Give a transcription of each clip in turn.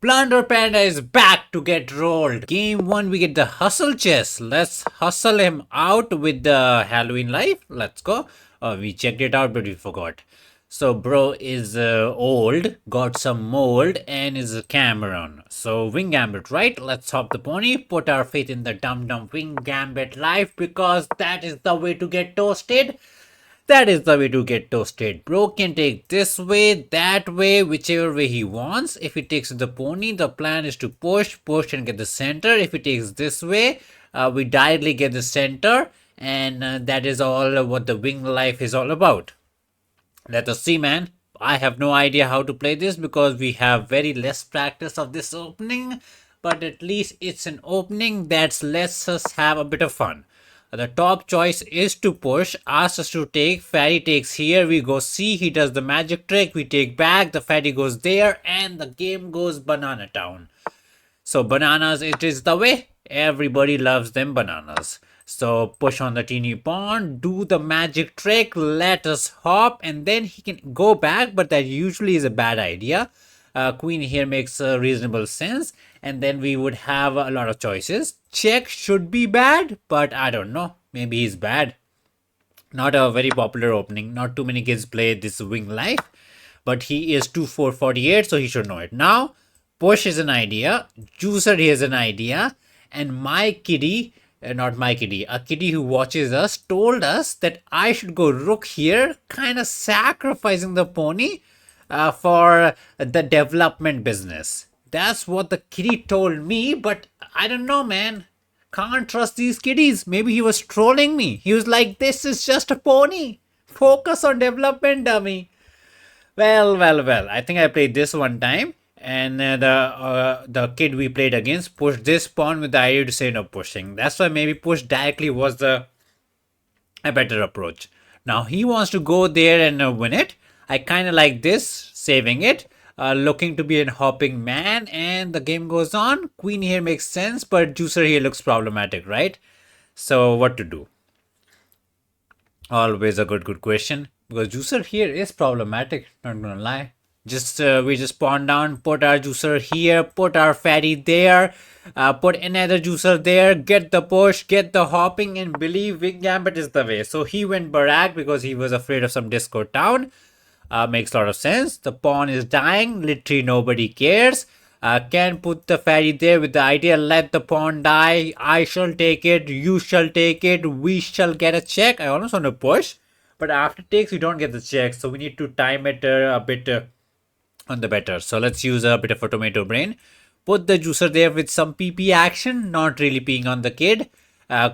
Plunder Panda is back to get rolled. Game 1, we get the hustle chest. Let's hustle him out with the Halloween life. Let's go. We checked it out, but we forgot. So, bro is old, got some mold, and is a Cameron. So, Wing Gambit, right? Let's hop the pony, put our faith in the dumb Wing Gambit life because that is the way to get toasted. That is the way to get toasted. Bro can take this way, that way, whichever way he wants. If he takes the pony, the plan is to push, and get the center. If he takes this way, we directly get the center. And that is all what the wing life is all about. Let us see, man. I have no idea how to play this because we have very less practice of this opening. But at least it's an opening that lets us have a bit of fun. The top choice is to push, asks us to take, fatty takes here, we go C, he does the magic trick, we take back, the fatty goes there, and the game goes banana town. So bananas, it is the way. Everybody loves them bananas. So push on the teeny pawn, do the magic trick, let us hop, and then he can go back, but that usually is a bad idea. Queen here makes reasonable sense, and then we would have a lot of choices. Check should be bad, but I don't know. Maybe he's bad. Not a very popular opening. Not too many kids play this wing life, but he is 2-4-48, so he should know it. Now, push is an idea. Juicer is an idea, and my kitty, not my kitty, a kitty who watches us told us that I should go rook here, kind of sacrificing the pony for the development business. That's what the kitty told me, but I don't know, man. Can't trust these kitties. Maybe he was trolling me. He was like, this is just a pony. Focus on development, dummy. Well. I think I played this one time, and the kid we played against pushed this pawn with the idea to say no pushing. That's why maybe push directly was a better approach. Now he wants to go there and win it. I kind of like this, saving it. Looking to be a hopping man, and the game goes on. Queen here makes sense, but Juicer here looks problematic, right? So what to do? Always a good question, because Juicer here is problematic. Not gonna lie. Just we just pawn down, put our Juicer here, put our fatty there, put another Juicer there, get the push, get the hopping, and believe Wing Gambit is the way. So he went Barak because he was afraid of some disco town. Makes a lot of sense. The pawn is dying. Literally nobody cares. Can put the fatty there with the idea, let the pawn die. I shall take it. You shall take it. We shall get a check. I almost want to push. But after takes, we don't get the check. So we need to time it a bit on the better. So let's use a bit of a tomato brain. Put the juicer there with some PP action. Not really peeing on the kid.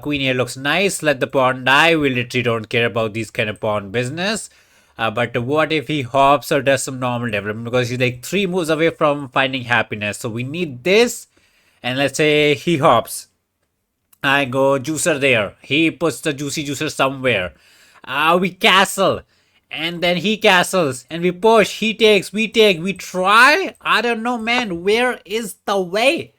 Queen here looks nice. Let the pawn die. We literally don't care about these kind of pawn business. But what if he hops or does some normal development? Because he's like 3 moves away from finding happiness. So we need this. And let's say he hops. I go juicer there. He puts the juicy juicer somewhere. We castle. And then he castles. And we push. He takes. We take. We try. I don't know, man. Where is the way?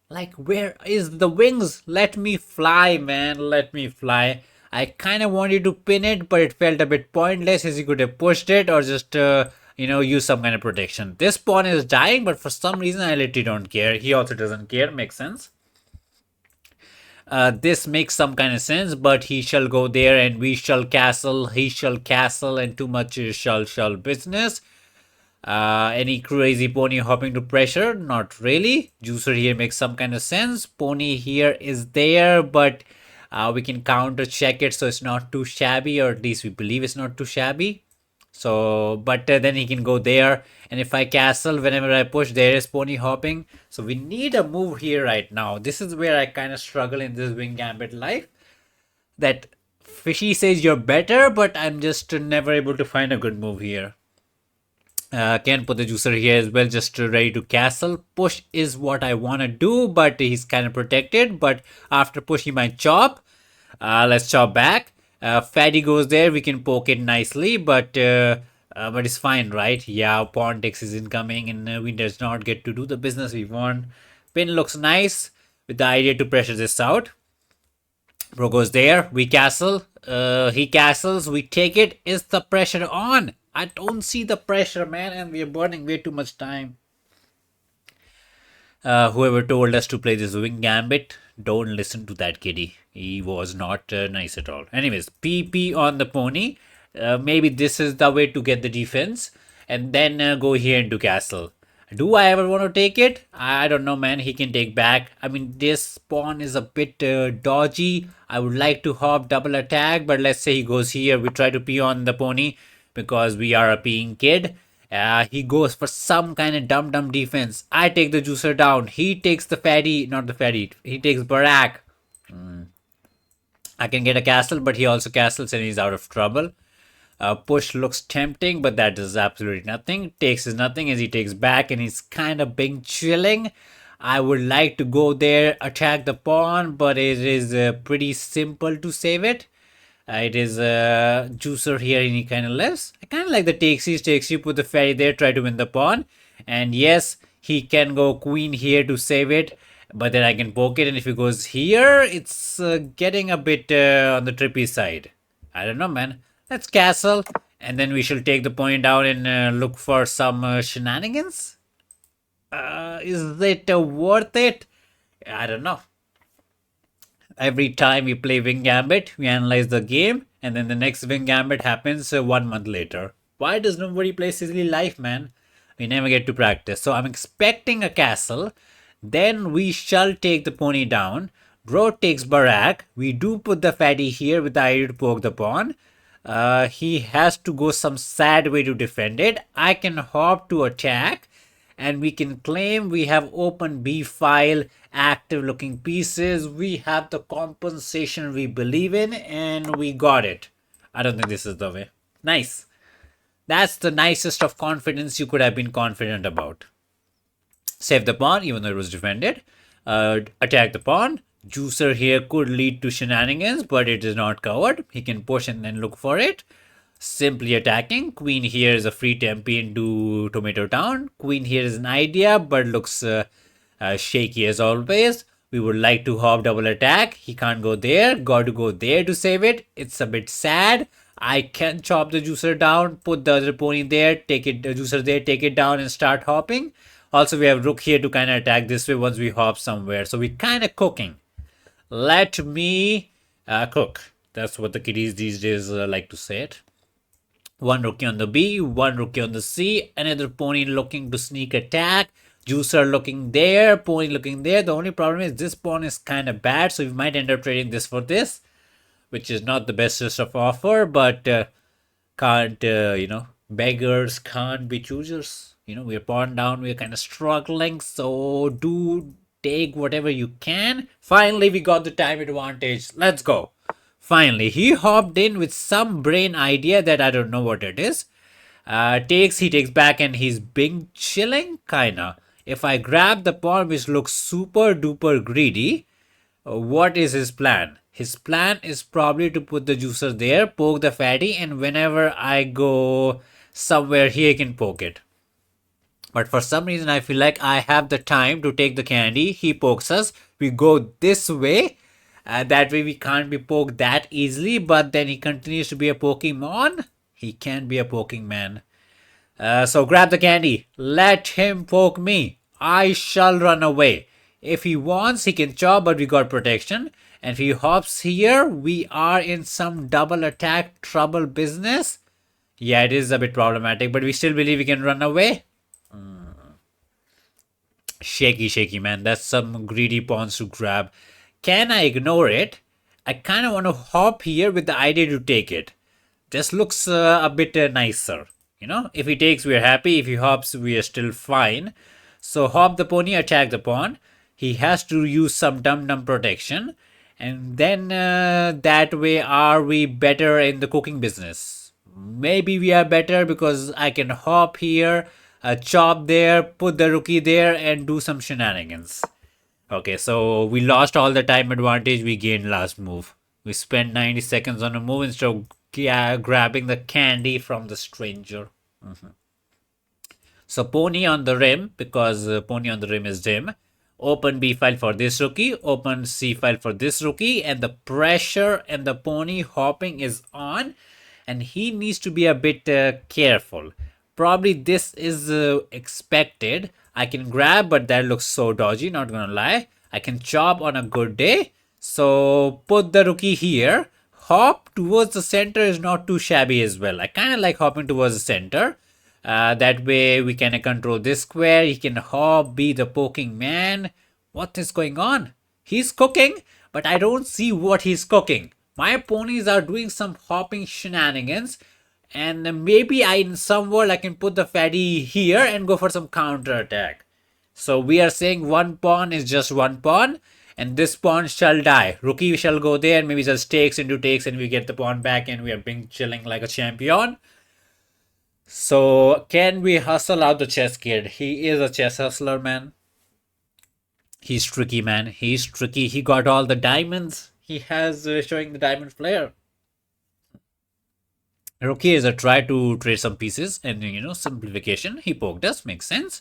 Like, where is the wings? Let me fly, man. Let me fly. I kind of wanted to pin it, but it felt a bit pointless as he could have pushed it or just, use some kind of protection. This pawn is dying, but for some reason I literally don't care. He also doesn't care. Makes sense. This makes some kind of sense, but he shall go there and we shall castle. He shall castle and too much shall business. Any crazy pony hopping to pressure? Not really. Juicer here makes some kind of sense. Pony here is there, but we can counter check it so it's not too shabby, or at least we believe it's not too shabby. So, but then he can go there, and if I castle, whenever I push, there is pony hopping. So we need a move here right now. This is where I kind of struggle in this Wing Gambit life. That Fishy says you're better, but I'm just never able to find a good move here. Can put the juicer here as well, just ready to castle. Push is what I want to do, but he's kind of protected. But after push, he might chop. Let's chop back. Fatty goes there. We can poke it nicely, but it's fine, right? Yeah, pawn takes is incoming, and we does not get to do the business we want. Pin looks nice with the idea to pressure this out. Bro goes there. We castle. He castles. We take it. Is the pressure on? I don't see the pressure, man, and we are burning way too much time. Whoever told us to play this wing gambit, don't listen to that kiddie. He was not nice at all. Anyways, PP on the pony. Maybe this is the way to get the defense, and then go here into castle. Do I ever want to take it? I don't know, man. He can take back. I mean, this pawn is a bit dodgy. I would like to hop double attack, but let's say he goes here. We try to pee on the pony because we are a peeing kid. He goes for some kind of dumb defense. I take the juicer down. He takes the fatty, not the fatty. He takes Barak. I can get a castle, but he also castles and he's out of trouble. Push looks tempting, but that does absolutely nothing. Takes is nothing as he takes back and he's kind of being chilling. I would like to go there, attack the pawn, but it is pretty simple to save it. It is a juicer here and he kind of lives. I kind of like the takes you, put the fairy there, try to win the pawn. And yes, he can go queen here to save it. But then I can poke it, and if he goes here, it's getting a bit on the trippy side. I don't know, man. Let's castle, and then we shall take the point down and look for some shenanigans. Is it worth it? I don't know. Every time we play Wing Gambit, we analyze the game, and then the next Wing Gambit happens 1 month later. Why does nobody play Sizzly Life, man? We never get to practice. So I'm expecting a castle. Then we shall take the pony down. Bro takes Barak. We do put the fatty here with the idea to poke the pawn. He has to go some sad way to defend it. I can hop to attack. And we can claim we have open B file, active looking pieces. We have the compensation we believe in, and we got it. I don't think this is the way. Nice. That's the nicest of confidence you could have been confident about. Save the pawn, even though it was defended. Attack the pawn. Juicer here could lead to shenanigans, but it is not covered. He can push and then look for it. Simply attacking. Queen here is a free tempi into Tomato Town. Queen here is an idea, but looks shaky as always. We would like to hop double attack. He can't go there. Got to go there to save it. It's a bit sad. I can chop the juicer down, put the other pony there, take it, the juicer there, take it down and start hopping. Also, we have rook here to kind of attack this way once we hop somewhere. So we're kind of cooking. Let me cook. That's what the kiddies these days like to say it. One rookie on the B, one rookie on the C, another pony looking to sneak attack. Juicer looking there, pony looking there. The only problem is this pawn is kind of bad, so we might end up trading this for this, which is not the bestest of offer, but can't, beggars can't be choosers. We're pawn down, we're kind of struggling, so do take whatever you can. Finally, we got the time advantage. Let's go. Finally, he hopped in with some brain idea that I don't know what it is. He takes back and he's being chilling, kinda. If I grab the pawn which looks super duper greedy, what is his plan? His plan is probably to put the juicer there, poke the fatty, and whenever I go somewhere he can poke it. But for some reason I feel like I have the time to take the candy. He pokes us. We go this way. That way we can't be poked that easily, but then he continues to be a Pokemon. He can be a Pokemon. So grab the candy. Let him poke me. I shall run away. If he wants, he can chop, but we got protection. And if he hops here, we are in some double attack trouble business. Yeah, it is a bit problematic, but we still believe we can run away. Shaky, man. That's some greedy pawns to grab. Can I ignore it? I kind of want to hop here with the idea to take it. This looks a bit nicer. If he takes, we're happy. If he hops, we are still fine. So hop the pony, attack the pawn. He has to use some dumb protection. And then that way are we better in the cooking business? Maybe we are better because I can hop here, chop there, put the rookie there and do some shenanigans. Okay, so we lost all the time advantage we gained last move. We spent 90 seconds on a move instead of grabbing the candy from the stranger. So pony on the rim, because pony on the rim is dim. Open B file for this rookie, open C file for this rookie, and the pressure and the pony hopping is on, and he needs to be a bit careful. Probably this is expected. I can grab, but that looks so dodgy, not gonna lie. I can chop on a good day. So put the rookie here. Hop towards the center is not too shabby as well. I kind of like hopping towards the center. That way we can control this square. He can hop, be the poking man. What is going on? He's cooking, but I don't see what he's cooking. My ponies are doing some hopping shenanigans, and maybe in some world I can put the fatty here and go for some counter attack. So we are saying one pawn is just one pawn, and this pawn shall die. Rookie shall go there, and maybe just takes into takes, and we get the pawn back, and we are being chilling like a champion. So can we hustle out the chess kid? He is a chess hustler, man. He's tricky, man. He's tricky. He got all the diamonds. He has showing the diamond player. Rookie is a try to trade some pieces and simplification. He poked us, makes sense.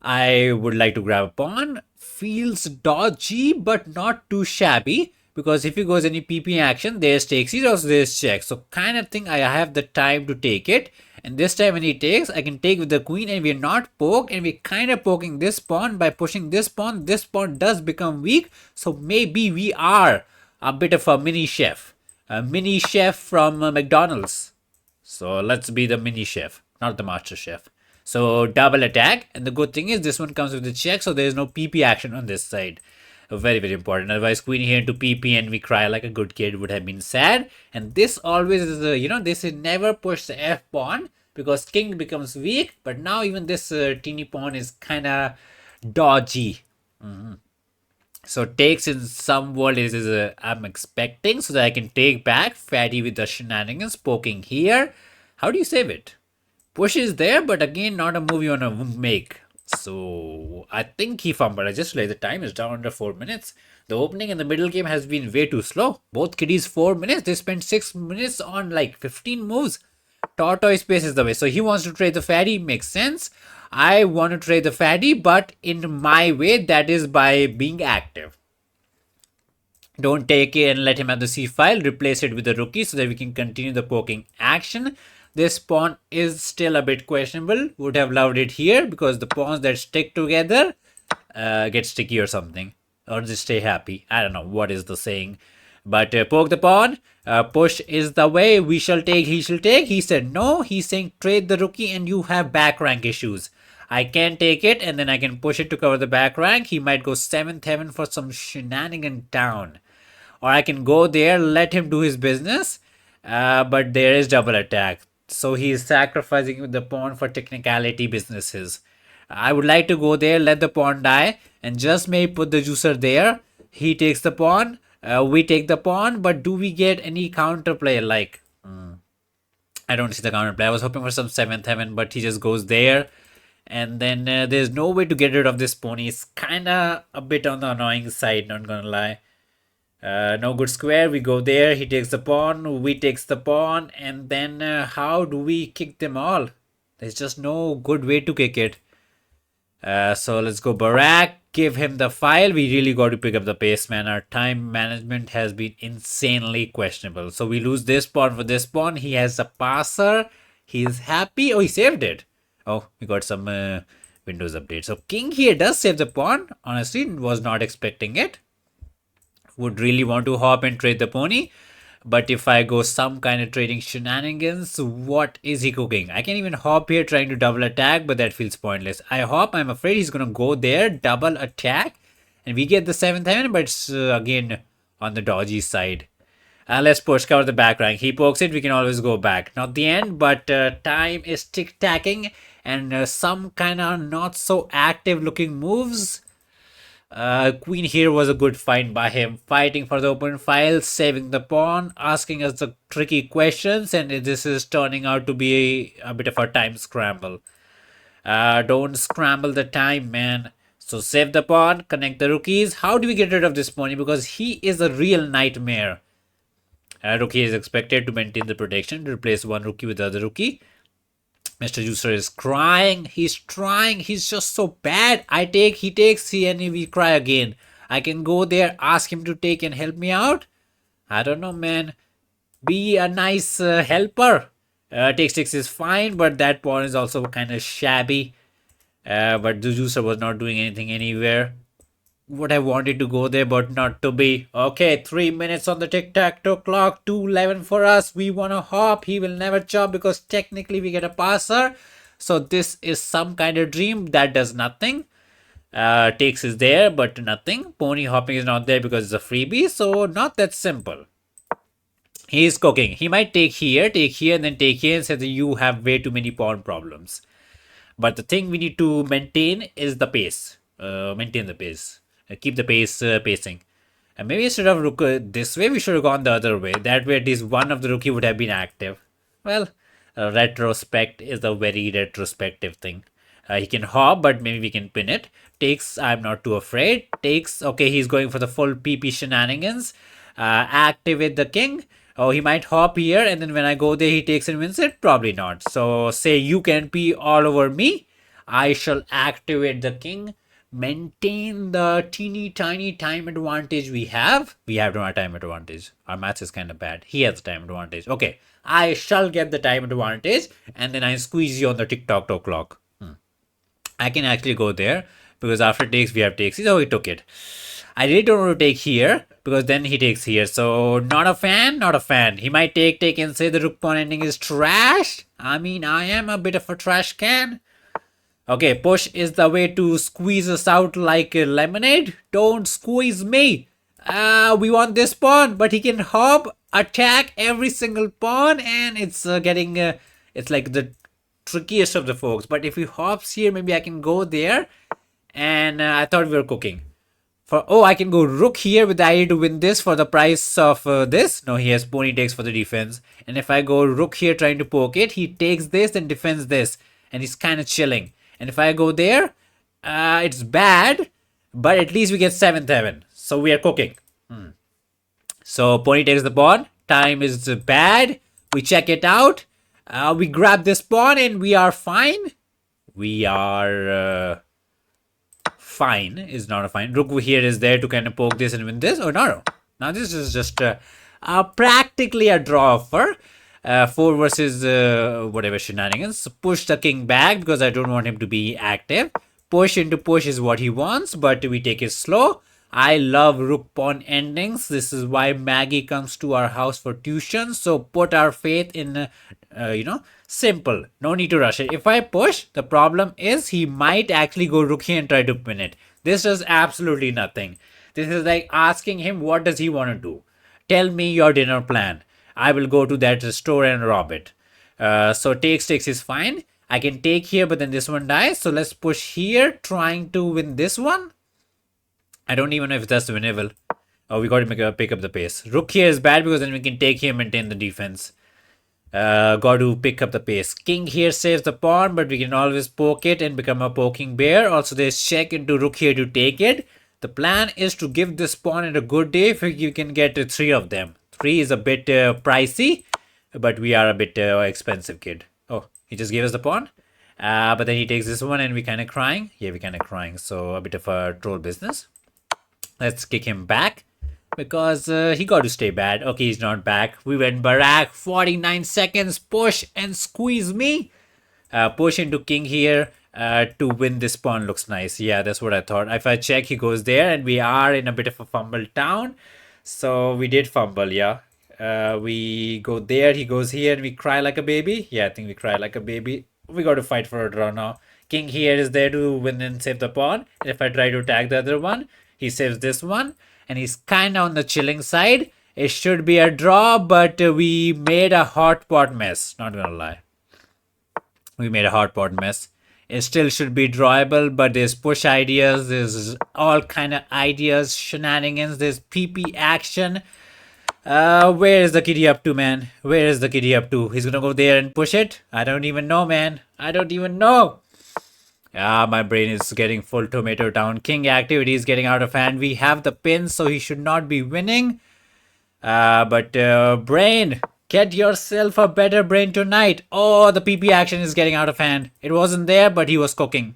I would like to grab a pawn. Feels dodgy, but not too shabby. Because if he goes any PP action, there's takes, he also there's check. So kind of thing I have the time to take it. And this time when he takes, I can take with the queen and we're not poked. And we're kind of poking this pawn by pushing this pawn. This pawn does become weak. So maybe we are a bit of a mini chef. A mini chef from McDonald's. So let's be the mini chef, not the master chef. So double attack, and the good thing is this one comes with the check, so there is no PP action on this side. Very, very important. Otherwise, queen here into PP and we cry like a good kid would have been sad. And this always is, this is never push the F pawn because king becomes weak. But now even this teeny pawn is kind of dodgy. So takes in some world is I'm expecting so that I can take back fatty with the shenanigans poking here. How do you save it? Push is there, but again, not a move you want to make. So I think he fumbled. I just realized the time is down under 4 minutes. The opening and the middle game has been way too slow. Both kiddies 4 minutes. They spent 6 minutes on like 15 moves. Tortoise pace is the way. So he wants to trade the fatty. Makes sense. I want to trade the fatty, but in my way, that is by being active. Don't take it and let him have the C file. Replace it with the rookie so that we can continue the poking action. This pawn is still a bit questionable. Would have loved it here because the pawns that stick together get sticky or something. Or just stay happy. I don't know what is the saying. But poke the pawn. Push is the way. We shall take, he shall take. He said no. He's saying trade the rookie and you have back rank issues. I can take it and then I can push it to cover the back rank. He might go 7th heaven for some shenanigan down. Or I can go there, let him do his business. But there is double attack. So he is sacrificing the pawn for technicality businesses. I would like to go there, let the pawn die, and just may put the juicer there. He takes the pawn, we take the pawn, but do we get any counterplay? Like, I don't see the counterplay. I was hoping for some 7th heaven, but he just goes there. And then there's no way to get rid of this pawn. He's kind of a bit on the annoying side, not gonna lie. No good square, we go there, he takes the pawn, we takes the pawn, and then how do we kick them all? There's just no good way to kick it. So let's go Barak, give him the file. We really got to pick up the pace, man. Our time management has been insanely questionable. So we lose this pawn for this pawn. He has a passer. He's happy. Oh, he saved it. Oh, we got some Windows update. So king here does save the pawn. Honestly, was not expecting it. Would really want to hop and trade the pony. But if I go some kind of trading shenanigans, what is he cooking? I can even hop here trying to double attack, but that feels pointless. I hop, I'm afraid he's going to go there, double attack. And we get the 7th heaven, but it's again on the dodgy side. Let's push, cover the back rank. He pokes it, we can always go back. Not the end, but time is tick-tacking. And some kind of not so active looking moves. Queen here was a good find by him. Fighting for the open file, saving the pawn, asking us the tricky questions, and this is turning out to be a bit of a time scramble. Don't scramble the time, man. So save the pawn, connect the rookies. How do we get rid of this pony? Because he is a real nightmare. Rookie is expected to maintain the protection, to replace one rookie with the other rookie. Mr. Juicer is crying. He's trying. He's just so bad. I take, he takes, and we cry again. I can go there, ask him to take and help me out. I don't know, man. Be a nice helper. Take 6 is fine, but that pawn is also kind of shabby. But the juicer was not doing anything anywhere. What I wanted to go there, but not to be. Okay, 3 minutes on the tic-tac-toe clock, 2:11 for us. We want to hop. He will never chop because technically we get a passer. So this is some kind of dream that does nothing. Takes is there, but nothing. Pony hopping is not there because it's a freebie. So not that simple. He is cooking. He might take here, and then take here and say that you have way too many pawn problems. But the thing we need to maintain is the pace. Maintain the pace. Keep the pace pacing. And maybe instead of rook this way, we should have gone the other way. That way, at least one of the rookie would have been active. Well, retrospect is a very retrospective thing. He can hop, but maybe we can pin it. Takes, I'm not too afraid. Takes, okay, he's going for the full PP shenanigans. Activate the king. Oh, he might hop here, and then when I go there, he takes and wins it? Probably not. So, say you can be all over me. I shall activate the king. Maintain the teeny tiny time advantage we have. We have no time advantage. Our maths is kind of bad. He has the time advantage. Okay, I shall get the time advantage, and then I squeeze you on the tick-tock-toe clock. I can actually go there because after takes, we have takes. Oh, he took it. I really don't want to take here because then he takes here. So not a fan, not a fan. He might take and say the rook pawn ending is trash. I mean, I am a bit of a trash can. Okay, push is the way to squeeze us out like a lemonade. Don't squeeze me. We want this pawn, but he can hop, attack every single pawn, and it's getting, it's like the trickiest of the folks. But if he hops here, maybe I can go there. And I thought we were cooking. Oh, I can go rook here with the idea to win this for the price of this. No, he has pony takes for the defense. And if I go rook here trying to poke it, he takes this and defends this. And he's kind of chilling. And if I go there, it's bad. But at least we get 7th heaven. So we are cooking. So pony takes the pawn. Time is bad. We check it out. We grab this pawn and we are fine. We are... fine is not a fine. Rook here is there to kind of poke this and win this. Oh, no. Now this is just practically a draw offer. 4 versus whatever shenanigans. Push the king back because I don't want him to be active. Push into push is what he wants, but we take it slow. I love rook pawn endings. This is why Maggie comes to our house for tuition. So put our faith in, simple. No need to rush it. If I push, the problem is he might actually go rook here and try to pin it. This does absolutely nothing. This is like asking him what does he want to do. Tell me your dinner plan. I will go to that store and rob it. So takes is fine. I can take here, but then this one dies. So let's push here, trying to win this one. I don't even know if that's winnable. Oh, we got to pick up the pace. Rook here is bad because then we can take here, maintain the defense. Got to pick up the pace. King here saves the pawn, but we can always poke it and become a poking bear. Also, there's check into rook here to take it. The plan is to give this pawn in a good day if you can get 3 of them. 3 is a bit pricey, but we are a bit expensive kid. Oh, he just gave us the pawn. But then he takes this one and we kind of crying. Yeah, we kind of crying. So a bit of a troll business. Let's kick him back because he got to stay bad. Okay, he's not back. We went Barak. 49 seconds. Push and squeeze me. Push into king here to win this pawn looks nice. Yeah, that's what I thought. If I check, he goes there and we are in a bit of a fumble town. So we did fumble, yeah. We go there, he goes here, and we cry like a baby. Yeah, I think we cry like a baby. We got to fight for a draw now. King here is there to win and save the pawn. And if I try to attack the other one, he saves this one. And he's kind of on the chilling side. It should be a draw, but we made a hot pot mess. Not gonna lie. We made a hot pot mess. It still should be drawable, but there's push ideas, there's all kind of ideas, shenanigans, there's PP action. Where is the kitty up to, man? Where is the kitty up to? He's gonna go there and push it? I don't even know, man. I don't even know. Ah, my brain is getting full tomato town. King activity is getting out of hand. We have the pin, so he should not be winning. But brain, get yourself a better brain tonight. Oh, the PP action is getting out of hand. It wasn't there, but he was cooking.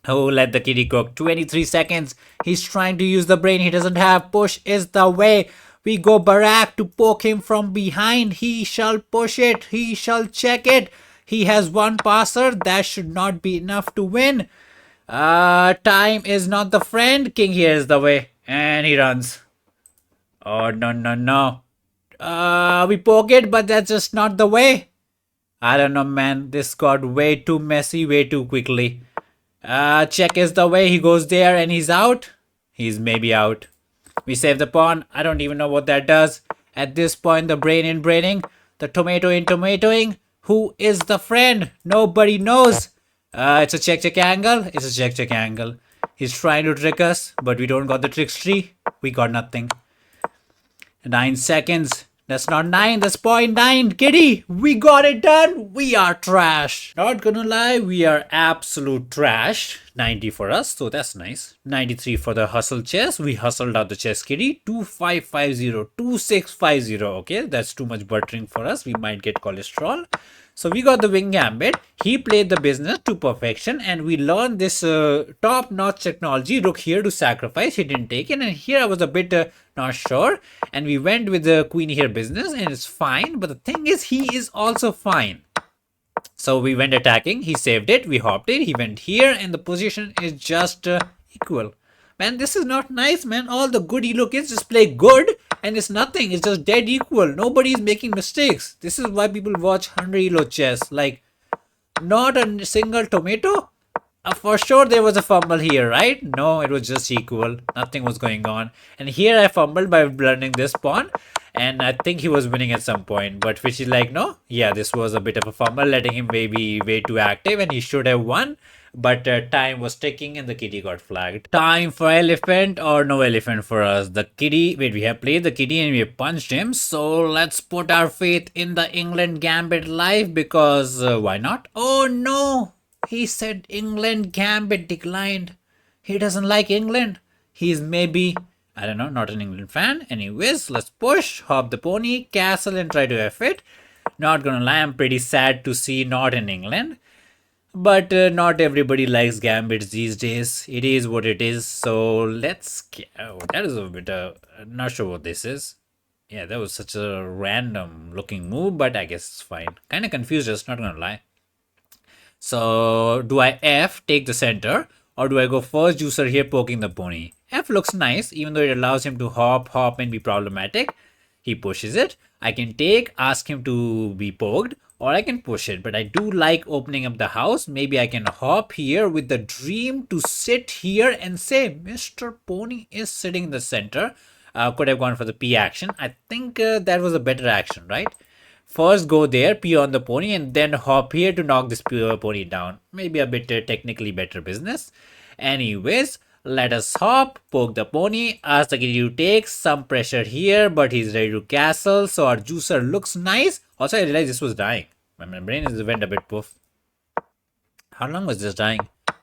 Oh, let the kitty cook. 23 seconds. He's trying to use the brain he doesn't have. Push is the way. We go Barak to poke him from behind. He shall push it. He shall check it. He has one passer. That should not be enough to win. Time is not the friend. King here is the way. And he runs. Oh, no, no, no. We poke it, but that's just not the way. I don't know, man. This got way too messy way too quickly. Check is the way. He goes there and he's out. He's maybe out. We save the pawn. I don't even know what that does. At this point, the brain in braining, the tomato in tomatoing. Who is the friend? Nobody knows. It's a check angle. It's a check angle. He's trying to trick us, but we don't got the trickstery. We got nothing. 9 seconds. That's not 9, that's 0.9. Kitty, we got it done. We are trash. Not gonna lie, we are absolute trash. 90 for us, so that's nice. 93 for the hustle chess. We hustled out the chess kitty. 2550, 2650. Okay, that's too much buttering for us. We might get cholesterol. So we got the wing gambit. He played the business to perfection, and we learned this top-notch technology. Rook here to sacrifice. He didn't take it, and here I was a bit not sure. And we went with the queen here business, and it's fine. But the thing is, he is also fine. So we went attacking. He saved it. We hopped it. He went here, and the position is just equal. Man, this is not nice, man. All the good ELO kids just play good, and it's nothing. It's just dead equal. Nobody is making mistakes. This is why people watch 100 ELO chess. Like, not a single tomato. For sure there was a fumble here, right? No, it was just equal. Nothing was going on. And here I fumbled by learning this pawn. And I think he was winning at some point. But which is like, no. Yeah, this was a bit of a fumble, letting him maybe way too active. And he should have won. But time was ticking and the kitty got flagged. Time for elephant or no elephant for us. The kitty, wait, we have played the kitty and we have punched him. So let's put our faith in the England Gambit live because why not? Oh no! He said England Gambit declined. He doesn't like England. He's maybe, I don't know, not an England fan. Anyways, let's push, hop the pony, castle and try to F it. Not gonna lie, I'm pretty sad to see not in England. But not everybody likes gambits these days. It is what it is. So let's, oh, that is a bit, not sure what this is. Yeah, that was such a random looking move, but I guess it's fine. Kind of confused, just not gonna lie. So do I F, take the center, or do I go first juicer here poking the pony? F looks nice, even though it allows him to hop and be problematic. He pushes it. I can take, ask him to be poked, or I can push it. But I do like opening up the house. Maybe I can hop here with the dream to sit here and say, Mr. Pony is sitting in the center. Could have gone for the P action. I think that was a better action, right? First go there, pee on the pony, and then hop here to knock this pony down. Maybe a bit technically better business. Anyways, let us hop, poke the pony, ask the kitty to take some pressure here, but he's ready to castle. So our juicer looks nice. Also, I realized this was dying. My brain went a bit poof. How long was this dying?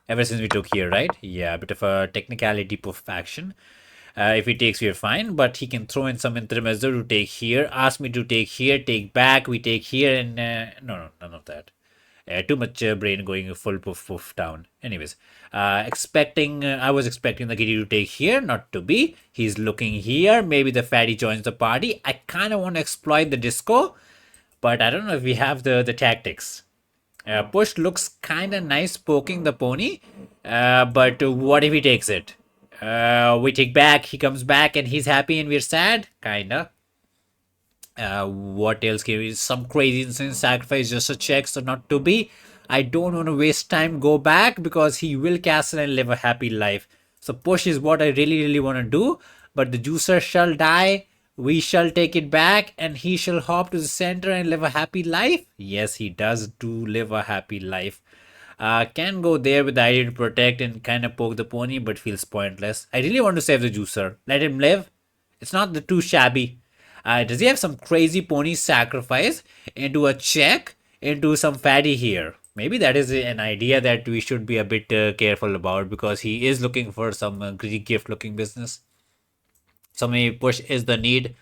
Ever since we took here, right? Yeah, a bit of a technicality poof action. If he takes, we're fine, but he can throw in some intermezzo to take here, ask me to take here, take back, we take here, and no, none of that. Too much brain going full poof down. Anyways, I was expecting the kitty to take here, not to be. He's looking here, maybe the fatty joins the party. I kind of want to exploit the disco, but I don't know if we have the tactics. Push looks kind of nice poking the pony, but what if he takes it? We take back, he comes back and he's happy and we're sad, kinda. What else can we, some crazy insane sacrifice, just a check, so not to be. I don't want to waste time, go back because he will castle and live a happy life. So push is what I really want to do, but the juicer shall die. We shall take it back and he shall hop to the center and live a happy life. Yes, he does do live a happy life. Can go there with the idea to protect and kind of poke the pony, but feels pointless. I really want to save the juicer. Let him live. It's not too shabby. Does he have some crazy pony sacrifice into a check into some fatty here? Maybe that is an idea that we should be a bit careful about because he is looking for some Greek gift looking business. So maybe push is the need.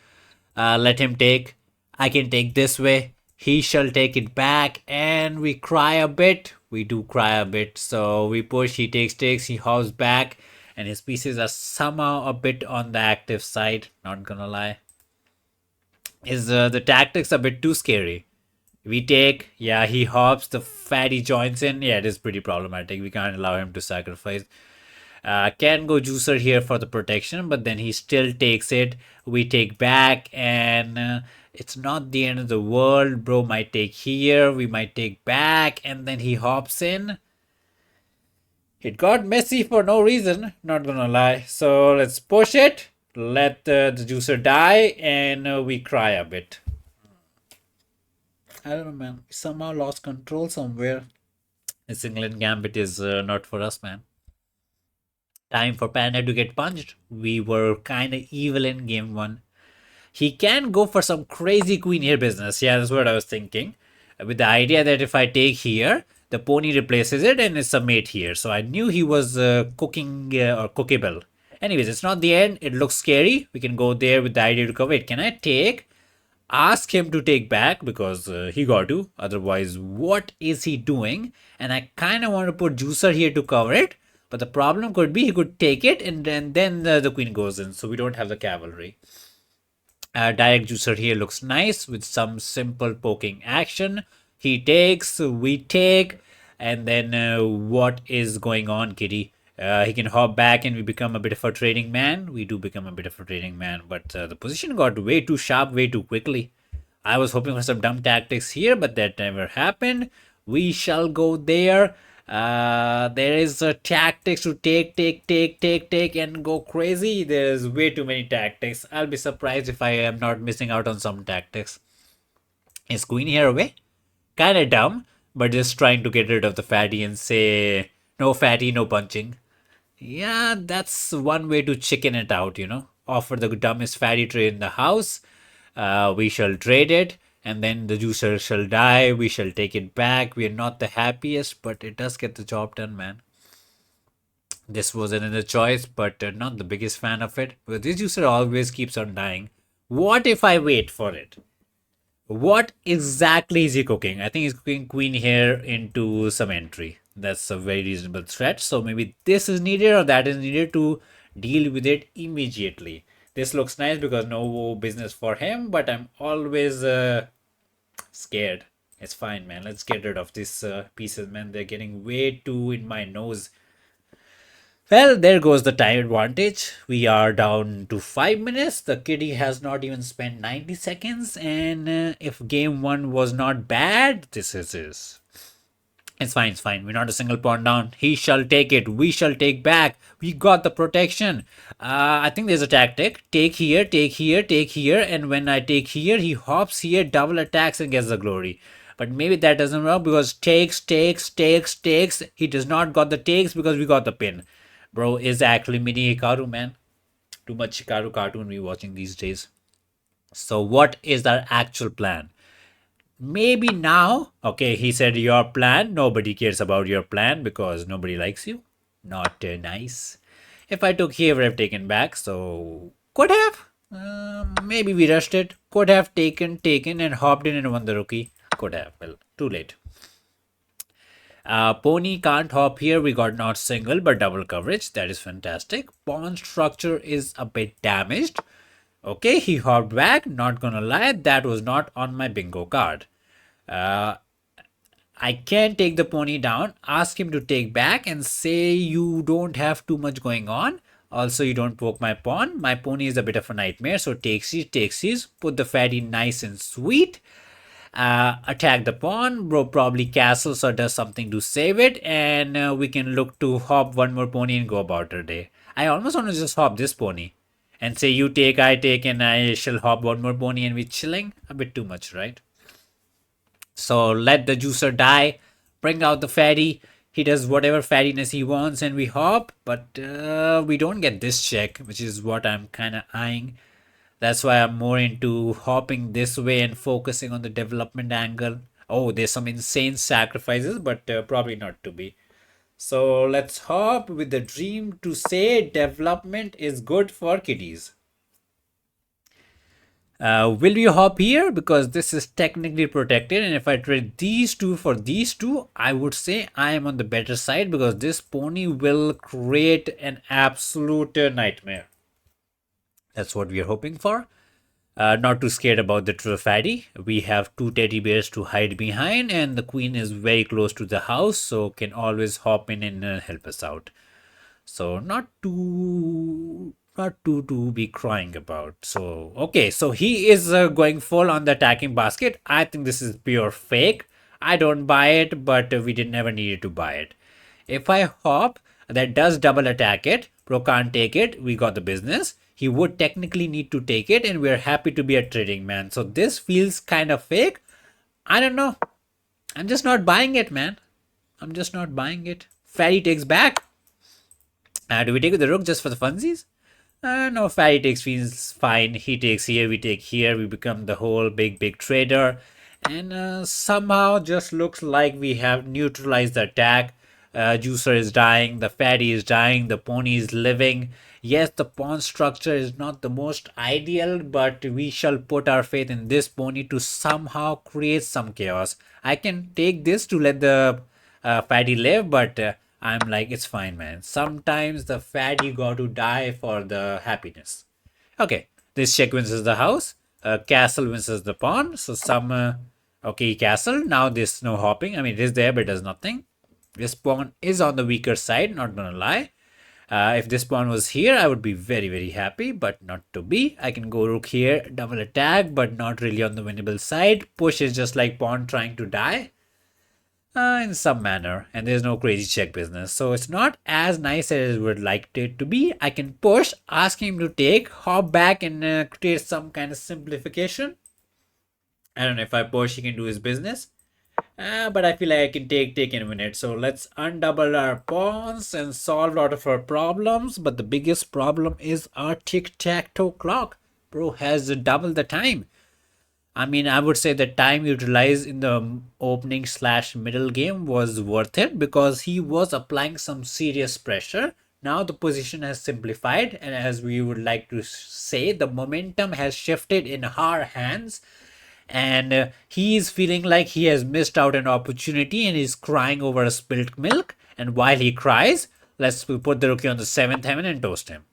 Let him take. I can take this way. He shall take it back and we cry a bit. We do cry a bit. So we push, he takes, he hops back and his pieces are somehow a bit on the active side. Not gonna lie. Is the tactics a bit too scary? We take, yeah, he hops, the fatty joins in. Yeah, it is pretty problematic. We can't allow him to sacrifice. Can go juicer here for the protection, but then he still takes it. We take back, and it's not the end of the world. Bro might take here, we might take back, and then he hops in. It got messy for no reason, not gonna lie. So let's push it, let the juicer die, and we cry a bit. I don't know, man. We somehow lost control somewhere. This England Gambit is not for us, man. Time for Panda to get punched. We were kind of evil in game one. He can go for some crazy queen here business. Yeah, that's what I was thinking. With the idea that if I take here, the pony replaces it and it's a mate here. So I knew he was cooking or cookable. Anyways, it's not the end. It looks scary. We can go there with the idea to cover it. Can I take? Ask him to take back because he got to. Otherwise, what is he doing? And I kind of want to put Juicer here to cover it. But the problem could be he could take it and then the queen goes in. So we don't have the cavalry. Direct Juicer here looks nice with some simple poking action. He takes, we take, and then what is going on, Kitty? He can hop back and we become a bit of a trading man. We do become a bit of a trading man, but the position got way too sharp, way too quickly. I was hoping for some dumb tactics here, but that never happened. We shall go there. There is a tactics to take, and go crazy. There's way too many tactics. I'll be surprised if I am not missing out on some tactics. Is queen here away? Kinda dumb, but just trying to get rid of the fatty and say, no fatty, no punching. Yeah, that's one way to chicken it out, you know. Offer the dumbest fatty trade in the house. We shall trade it, and then the juicer shall die. We shall take it back. We are not the happiest, but it does get the job done, man. This was another choice, but not the biggest fan of it. But this juicer always keeps on dying. What if I wait for it? What exactly is he cooking? I think he's cooking queen here into some entry. That's a very reasonable threat. So maybe this is needed or that is needed to deal with it immediately. This looks nice because no business for him, but I'm always scared. It's fine, man. Let's get rid of these pieces, man. They're getting way too in my nose. Well, there goes the time advantage. We are down to 5 minutes. The kitty has not even spent 90 seconds. And if game one was not bad, this is his. It's fine, it's fine. We're not a single pawn down. He shall take it. We shall take back. We got the protection. I think there's a tactic. Take here, take here, take here. And when I take here, he hops here, double attacks and gets the glory. But maybe that doesn't work because takes. He does not got the takes because we got the pin. Bro is actually mini Hikaru, man. Too much Hikaru cartoon we watching these days. So what is our actual plan? Maybe now, okay, he said your plan. Nobody cares about your plan because nobody likes you. Not nice. If I took here, I would have taken back. So could have. Maybe we rushed it. Could have taken and hopped in and won the rookie. Could have. Well, too late. Pony can't hop here. We got not single but double coverage. That is fantastic. Pawn structure is a bit damaged. Okay, he hopped back. Not gonna lie, that was not on my bingo card. I can take the pony down, ask him to take back and say you don't have too much going on. Also, you don't poke my pawn. My pony is a bit of a nightmare. So takes his, put the fatty nice and sweet. Attack the pawn, bro probably castles or does something to save it, and we can look to hop one more pony and go about our day. I almost want to just hop this pony and say you take, I take, and I shall hop one more pony and we chilling. A bit too much, right? So let the juicer die, bring out the fatty. He does whatever fattiness he wants and we hop, but we don't get this check, which is what I'm kind of eyeing. That's why I'm more into hopping this way and focusing on the development angle. Oh, there's some insane sacrifices, but probably not to be. So let's hop with the dream to say development is good for kiddies. Will we hop here? Because this is technically protected, and if I trade these two for these two, I would say I am on the better side because this pony will create an absolute nightmare. That's what we are hoping for. Not too scared about the fatty. We have two teddy bears to hide behind, and the queen is very close to the house, so can always hop in and help us out. So not too to be crying about. So okay, so he is going full on the attacking basket. I think this is pure fake. I don't buy it, but we did never needed to buy it. If I hop, that does double attack it. Pro can't take it. We got the business. He would technically need to take it, and we're happy to be a trading man. So this feels kind of fake. I don't know. I'm just not buying it, man. I'm just not buying it. Fatty takes back. Do we take with the rook just for the funsies? No, Fatty takes feels fine. He takes here, we take here. We become the whole big trader. And somehow just looks like we have neutralized the attack. Juicer is dying, the Fatty is dying, the pony is living. Yes, the pawn structure is not the most ideal, but we shall put our faith in this pony to somehow create some chaos. I can take this to let the fatty live, but I'm like, it's fine, man. Sometimes the fatty got to die for the happiness. Okay, this check wins the house. Castle wins the pawn. So some okay, castle. Now there's no hopping. I mean, it is there, but it does nothing. This pawn is on the weaker side. Not gonna lie. If this pawn was here, I would be very happy, but not to be. I can go rook here, double attack, but not really on the winnable side. Push is just like pawn trying to die in some manner, and there's no crazy check business, so it's not as nice as I would like it to be. I can push, ask him to take, hop back, and create some kind of simplification. I don't know, if I push, he can do his business. But I feel like I can take in a minute. So let's undouble our pawns and solve a lot of our problems. But the biggest problem is our tic-tac-toe clock. Bro has double the time. I mean, I would say the time utilized in the opening slash middle game was worth it because he was applying some serious pressure. Now the position has simplified, and as we would like to say, the momentum has shifted in our hands, and he is feeling like he has missed out an opportunity and is crying over a spilt milk. And while he cries, let's put the rookie on the 7th heaven and toast him.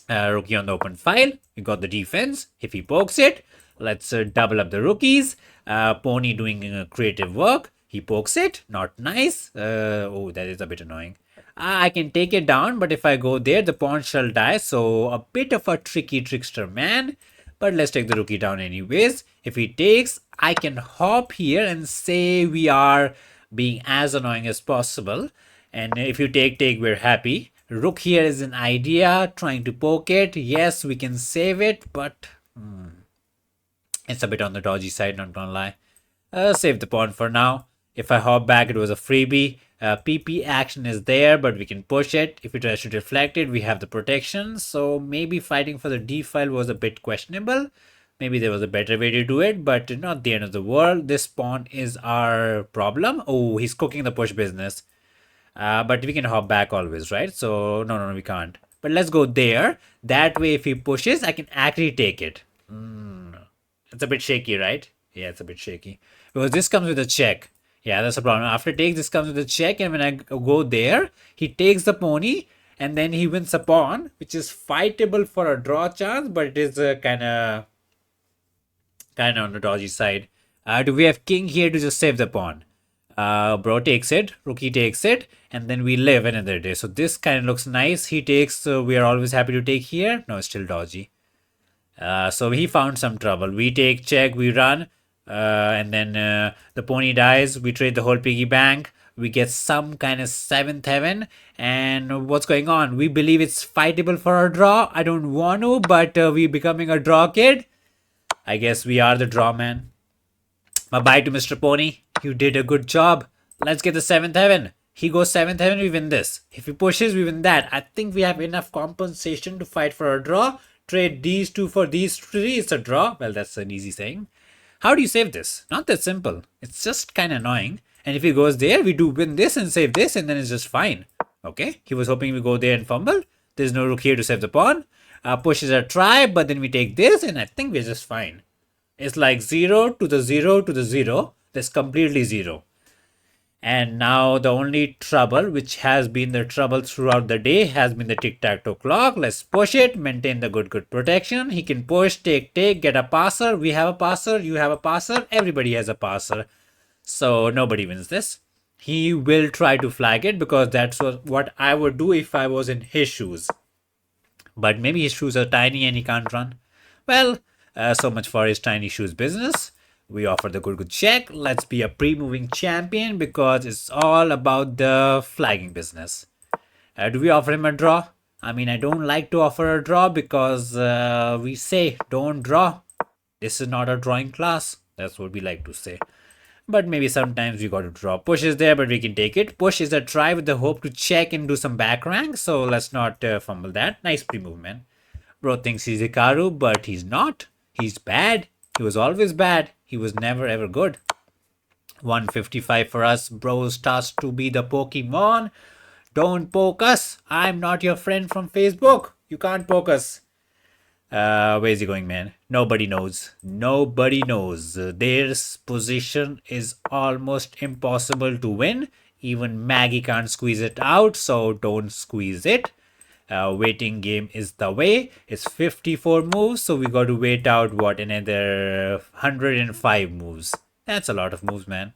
Rookie on the open file. We got the defense. If he pokes it, let's double up the rookies. Pony doing creative work. He pokes it. Not nice. Oh, that is a bit annoying. I can take it down, but if I go there, the pawn shall die. So a bit of a tricky trickster man. But let's take the rookie down anyways. If he takes, I can hop here and say we are being as annoying as possible. And if you take, we're happy. Rook here is an idea, trying to poke it. Yes, we can save it, but it's a bit on the dodgy side, not gonna lie. Save the pawn for now. If I hop back, it was a freebie. PP action is there, but we can push it. If it tries to deflect it, we have the protection. So maybe fighting for the D file was a bit questionable. Maybe there was a better way to do it, but not the end of the world. This pawn is our problem. Oh, he's cooking the push business. But we can hop back always, right? So no, we can't. But let's go there. That way, if he pushes, I can actually take it. It's a bit shaky, right? Yeah, it's a bit shaky. Because this comes with a check. Yeah, that's a problem. After take, this comes with a check. And when I go there, he takes the pony. And then he wins a pawn, which is fightable for a draw chance. But it is kind of on the dodgy side. Do we have king here to just save the pawn? Bro takes it, rookie takes it, and then we live another day. So this kind of looks nice. He takes, so we are always happy to take here. No, it's still dodgy. So he found some trouble. We take check, we run, and then the pony dies. We trade the whole piggy bank. We get some kind of 7th heaven. And what's going on? We believe it's fightable for a draw. I don't want to, but we becoming a draw kid. I guess we are the draw man. Bye-bye to Mr. Pony. You did a good job. Let's get the 7th heaven. He goes 7th heaven, we win this. If he pushes, we win that. I think we have enough compensation to fight for a draw. Trade these two for these three. It's a draw. Well, that's an easy saying. How do you save this? Not that simple. It's just kind of annoying. And if he goes there, we do win this and save this, and then it's just fine. Okay? He was hoping we go there and fumble. There's no rook here to save the pawn. Push is a try, but then we take this, and I think we're just fine. It's like 0 to the 0 to the 0. That's completely 0. And now the only trouble, which has been the trouble throughout the day, has been the tic-tac-toe clock. Let's push it, maintain the good protection. He can push, take, get a passer. We have a passer, you have a passer, everybody has a passer. So nobody wins this. He will try to flag it because that's what I would do if I was in his shoes. But maybe his shoes are tiny and he can't run. Well, so much for his tiny shoes business. We offer the good check. Let's be a pre-moving champion because it's all about the flagging business. Do we offer him a draw? I mean, I don't like to offer a draw because we say don't draw. This is not a drawing class. That's what we like to say. But maybe sometimes we got to draw. Push is there, but we can take it. Push is a try with the hope to check and do some back rank. So let's not fumble that. Nice pre-move, man. Bro thinks he's Ikaru, but he's not. He's bad. He was always bad. He was never ever good. 155 for us. Bro starts to be the Pokemon. Don't poke us. I'm not your friend from Facebook. You can't poke us. Where's he going, man? Nobody knows. Nobody knows. Their position is almost impossible to win. Even Maggie can't squeeze it out, so don't squeeze it. Waiting game is the way. It's 54 moves, so we got to wait out what, another 105 moves. That's a lot of moves, man.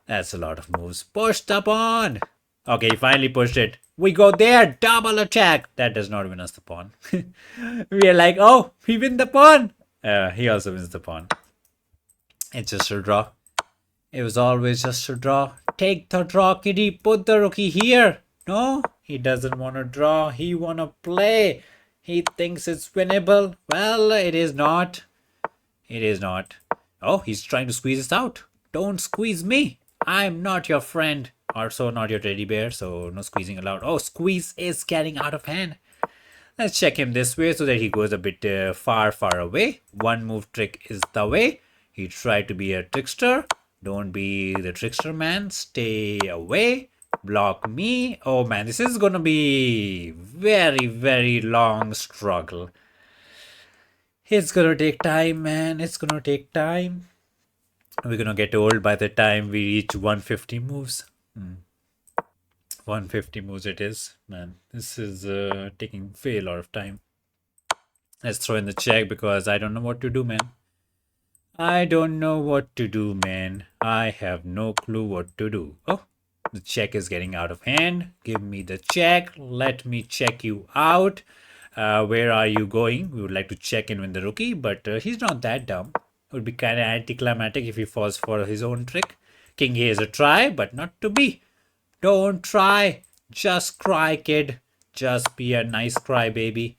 That's a lot of moves. Push the pawn. Okay, he finally pushed it. We go there, double attack. That does not win us the pawn. We are like, oh, we win the pawn. He also wins the pawn. It's just a draw. It was always just a draw. Take the draw, kitty. Put the rookie here. No, he doesn't want to draw. He want to play. He thinks it's winnable. Well, it is not. It is not. Oh, he's trying to squeeze us out. Don't squeeze me. I'm not your friend. Also not your teddy bear, so no squeezing allowed. Oh, squeeze is getting out of hand. Let's check him this way so that he goes a bit far away. One move trick is the way. He tried to be a trickster. Don't be the trickster, man. Stay away. Block me. Oh man, this is gonna be very long struggle. It's gonna take time, man. It's gonna take time. We're gonna get old by the time we reach 150 moves. 150 moves it is, man. This is taking way a lot of time. Let's throw in the check because I don't know what to do, man. I don't know what to do, man. I have no clue what to do. Oh, the check is getting out of hand. Give me the check. Let me check you out. Where are you going? We would like to check in with the rookie, but he's not that dumb. It would be kind of anticlimactic if he falls for his own trick. King here is a try, but not to be. Don't try. Just cry, kid. Just be a nice cry, baby.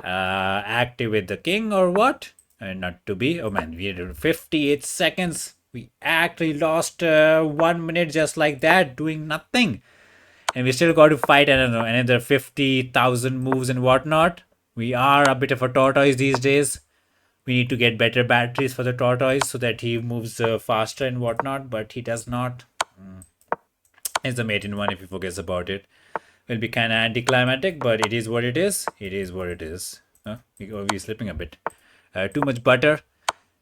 Activate the king or what? Not to be. Oh man, we had 58 seconds. We actually lost 1 minute just like that, doing nothing. And we still got to fight, I don't know, another 50,000 moves and whatnot. We are a bit of a tortoise these days. We need to get better batteries for the tortoise so that he moves faster and whatnot, but he does not. It's the mate in one if he forgets about it. Will be kind of anticlimactic, but it is what it is. It is what it is. We're slipping a bit. Too much butter.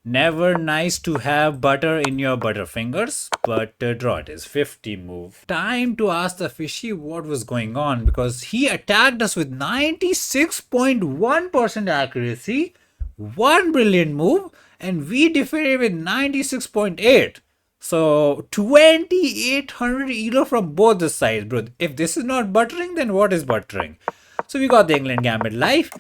Never nice to have butter in your butterfingers, but draw it is 50 move. Time to ask the fishy what was going on because he attacked us with 96.1% accuracy, one brilliant move, and we defeated with 96.8. So 2800 ELO from both the sides, bro. If this is not buttering, then what is buttering? So we got the Englund Gambit live.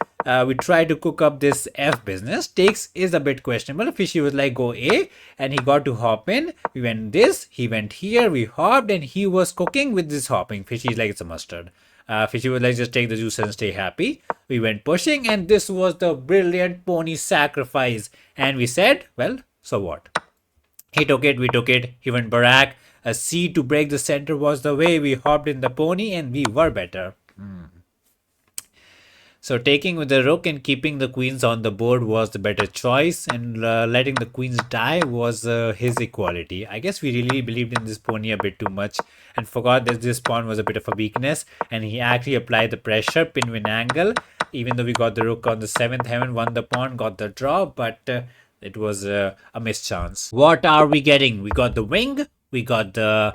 We tried to cook up this F business. Takes is a bit questionable. Fishy was like, go A, and he got to hop in. We went this, he went here, we hopped, and he was cooking with this hopping. Fishy's like, it's a mustard. Fishy was like, just take the juice and stay happy. We went pushing, and this was the brilliant pony sacrifice. And we said, well, so what? He took it, we took it. He went Barak. A C to break the center was the way. We hopped in the pony, and we were better. So taking with the rook and keeping the queens on the board was the better choice, and letting the queens die was his equality. I guess we really believed in this pony a bit too much and forgot that this pawn was a bit of a weakness, and he actually applied the pressure, pin win angle, even though we got the rook on the 7th heaven, won the pawn, got the draw, but it was a mischance. What are we getting? We got the wing, we got the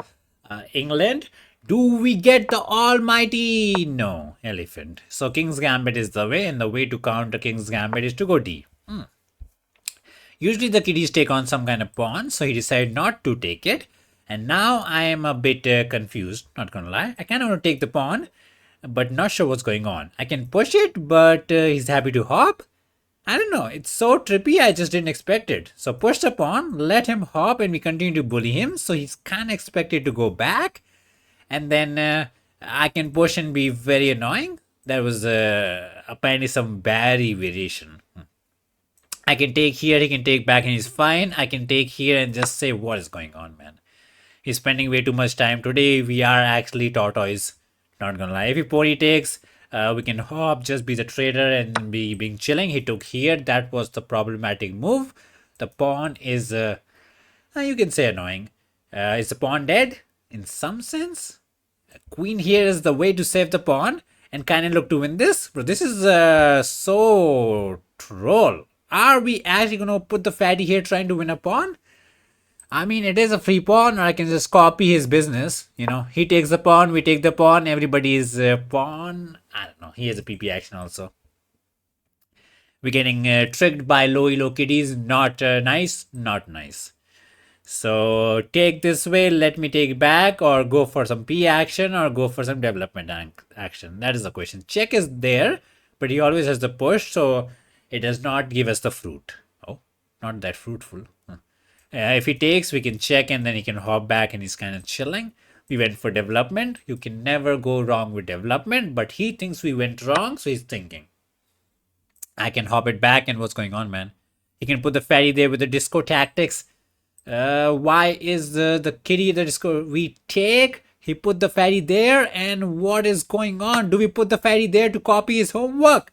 England. Do we get the almighty? No, elephant. So King's Gambit is the way, and the way to counter King's Gambit is to go D. Usually the kiddies take on some kind of pawn, so he decided not to take it. And now I am a bit confused, not gonna lie. I kind of want to take the pawn, but not sure what's going on. I can push it, but he's happy to hop. I don't know, it's so trippy, I just didn't expect it. So push the pawn, let him hop, and we continue to bully him. So he's kind of expected to go back. And then I can push and be very annoying. That was apparently some bad variation. I can take here, he can take back, and he's fine. I can take here and just say, what is going on, man? He's spending way too much time. Today, we are actually tortoise. Not gonna lie. If he pony takes, we can hop, just be the trader and be being chilling. He took here. That was the problematic move. The pawn is, you can say annoying. Is the pawn dead? In some sense? Queen here is the way to save the pawn and kind of look to win this. Bro, this is so troll. Are we actually going to put the fatty here trying to win a pawn? I mean, it is a free pawn, or I can just copy his business. You know, he takes the pawn, we take the pawn, everybody is pawn. I don't know. He has a PP action also. We're getting tricked by low elo kiddies. Not nice. Not nice. So take this way, let me take back, or go for some P action, or go for some development action. That is the question. Check is there, but he always has the push, so it does not give us the fruit. Oh, not that fruitful. If he takes, we can check, and then he can hop back, and he's kind of chilling. We went for development. You can never go wrong with development, but he thinks we went wrong, so he's thinking. I can hop it back, and what's going on, man? He can put the fatty there with the disco tactics. Why is the kitty the disco? We take, he put the fatty there, and what is going on? Do we put the fatty there to copy his homework?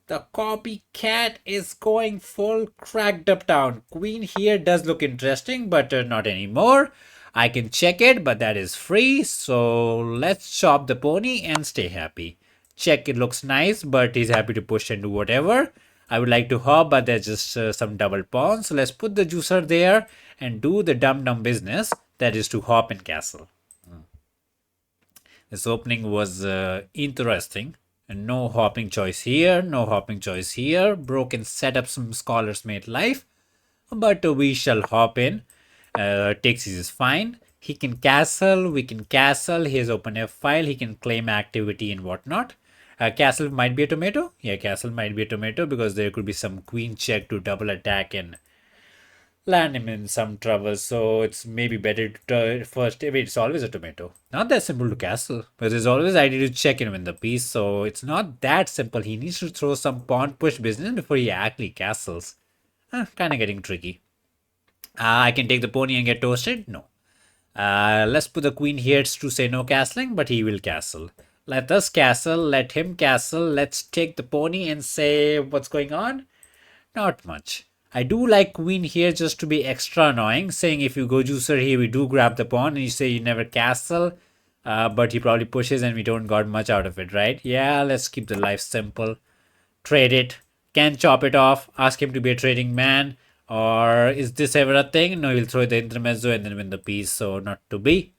The copycat is going full cracked up town. Queen here does look interesting, but not anymore. I can check it, but that is free. So let's chop the pony and stay happy. Check, it looks nice, but he's happy to push and do whatever. I would like to hop, but there's just some double pawns. So let's put the juicer there and do the dumb business. That is to hop and castle. This opening was interesting. No hopping choice here, no hopping choice here. Broken setup, some scholars made life. But we shall hop in. Takes is fine. He can castle, we can castle. He has open F file, he can claim activity and whatnot. Castle might be a tomato. Yeah, castle might be a tomato because there could be some queen check to double attack and land him in some trouble. So it's maybe better to first. Wait, it's always a tomato. Not that simple to castle, but there's always idea to check and win the piece. So it's not that simple. He needs to throw some pawn push business before he actually castles. Kind of getting tricky. I can take the pony and get toasted. No. Let's put the queen here to say no castling, but he will castle. Let us castle. Let him castle. Let's take the pony and say what's going on. Not much. I do like queen here just to be extra annoying, saying if you go juicer here, we do grab the pawn, and you say you never castle, but he probably pushes and we don't got much out of it, right? Yeah, let's keep the life simple. Trade it. Can chop it off. Ask him to be a trading man. Or is this ever a thing? No, he'll throw the intermezzo and then win the piece, so not to be.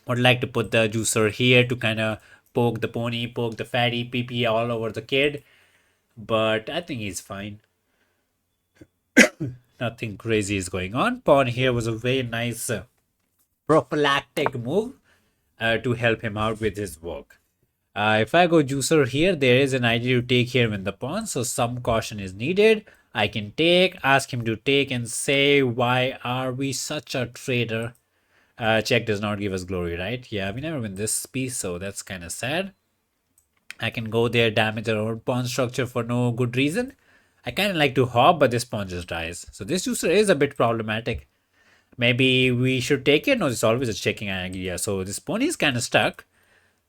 Would like to put the juicer here to kind of poke the pony, poke the fatty, PP all over the kid. But I think he's fine. Nothing crazy is going on. Pawn here was a very nice prophylactic move to help him out with his work. If I go juicer here, there is an idea to take here with the pawn, so some caution is needed. I can take, ask him to take, and say, why are we such a trader? Check does not give us glory, right? Yeah, we never win this piece, so that's kind of sad. I can go there, damage our own pawn structure for no good reason. I kind of like to hop, but this pawn just dies. So this user is a bit problematic. Maybe we should take it. No, it's always a checking idea. So this pony is kind of stuck.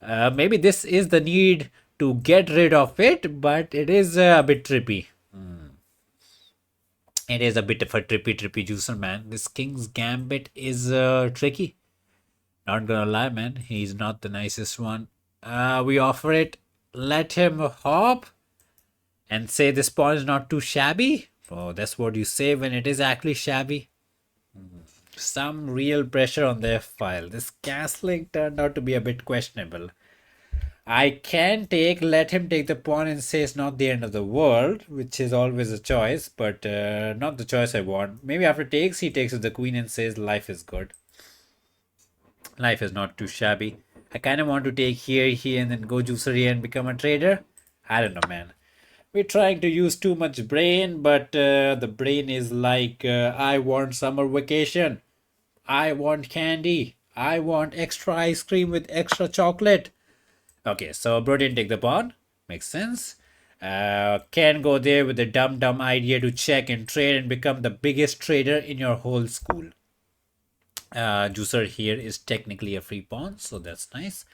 Maybe this is the need to get rid of it, but it is a bit trippy. It is a bit of a trippy juicer, man. This King's Gambit is tricky. Not gonna lie, man. He's not the nicest one. We offer it. Let him hop. And say this pawn is not too shabby. Oh, that's what you say when it is actually shabby. Some real pressure on the F file. This castling turned out to be a bit questionable. I can let him take the pawn and say it's not the end of the world, which is always a choice, but not the choice I want. Maybe after takes, he takes with the queen and says life is good. Life is not too shabby. I kind of want to take here, and then go juicer here and become a trader. I don't know, man. We're trying to use too much brain, but the brain is like, I want summer vacation. I want candy. I want extra ice cream with extra chocolate. Okay, so bro didn't take the pawn. Makes sense. Can go there with a dumb idea to check and trade and become the biggest trader in your whole school. Juicer here is technically a free pawn, so that's nice.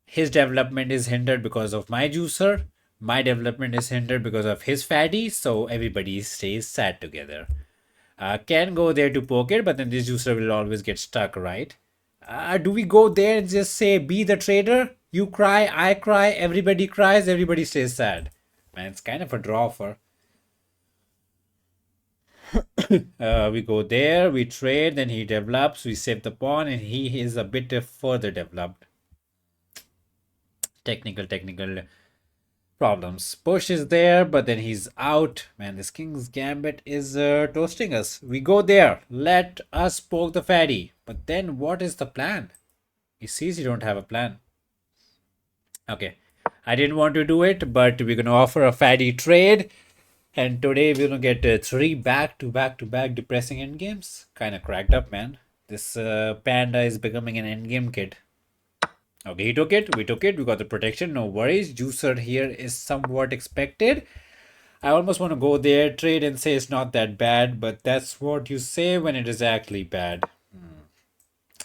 His development is hindered because of my juicer. My development is hindered because of his fatty, so everybody stays sad together. Can go there to poke it, but then this juicer will always get stuck, right? Do we go there and just say, be the trader? You cry, I cry, everybody cries, everybody stays sad. Man, it's kind of a draw for. We go there, we trade, then he develops, we save the pawn, and he is a bit further developed. Technical problems. Push is there, but then he's out. Man, this King's Gambit is toasting us. We go there. Let us poke the fatty. But then what is the plan? He sees you don't have a plan. Okay. I didn't want to do it, but we're going to offer a fatty trade. And today we're going to get 3 back-to-back depressing endgames. Kind of cracked up, man. This panda is becoming an endgame kid. Okay, he took it. We took it. We got the protection. No worries. Juicer here is somewhat expected. I almost want to go there, trade, and say it's not that bad, but that's what you say when it is actually bad.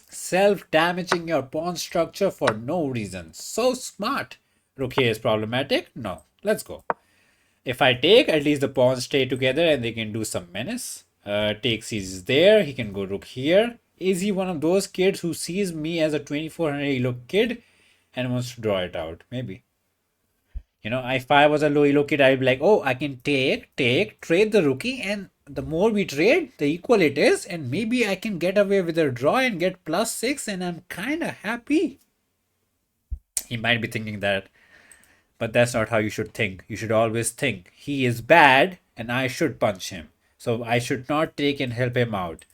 Self-damaging your pawn structure for no reason. So smart. Rook here is problematic. No, let's go. If I take, at least the pawns stay together and they can do some menace. Take sees there. He can go rook here. Is he one of those kids who sees me as a 2400 elo kid and wants to draw it out? Maybe. You know, if I was a low elo kid, I'd be like, oh, I can trade the rookie, and the more we trade, the equal it is, and maybe I can get away with a draw and get +6, and I'm kind of happy. He might be thinking that, but that's not how you should think. You should always think he is bad and I should punch him. So I should not take and help him out.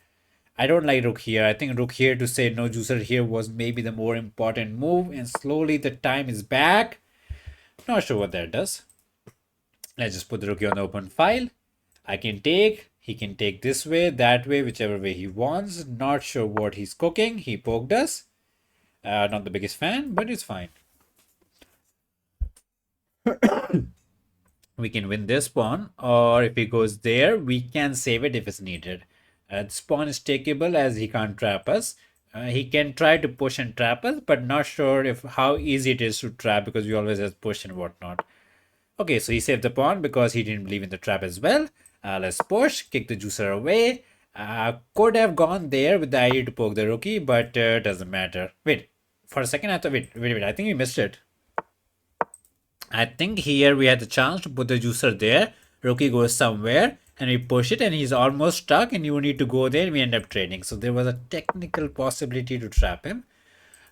I don't like rook here. I think rook here to say no juicer here was maybe the more important move, and slowly the time is back. Not sure what that does. Let's just put the rookie on the open file. I can take. He can take this way, that way, whichever way he wants. Not sure what he's cooking. He poked us. Not the biggest fan, but it's fine. We can win this pawn, or if he goes there, we can save it if it's needed. This pawn is takeable as he can't trap us. He can try to push and trap us, but not sure if how easy it is to trap because we always have push and whatnot. Okay, so he saved the pawn because he didn't believe in the trap as well. Let's push, kick the juicer away. Could have gone there with the idea to poke the rookie, but doesn't matter. Wait, for a second I thought, wait, I think we missed it. I think here we had the chance to put the juicer there. Rookie goes somewhere and we push it and he's almost stuck and you need to go there and we end up trading. So there was a technical possibility to trap him.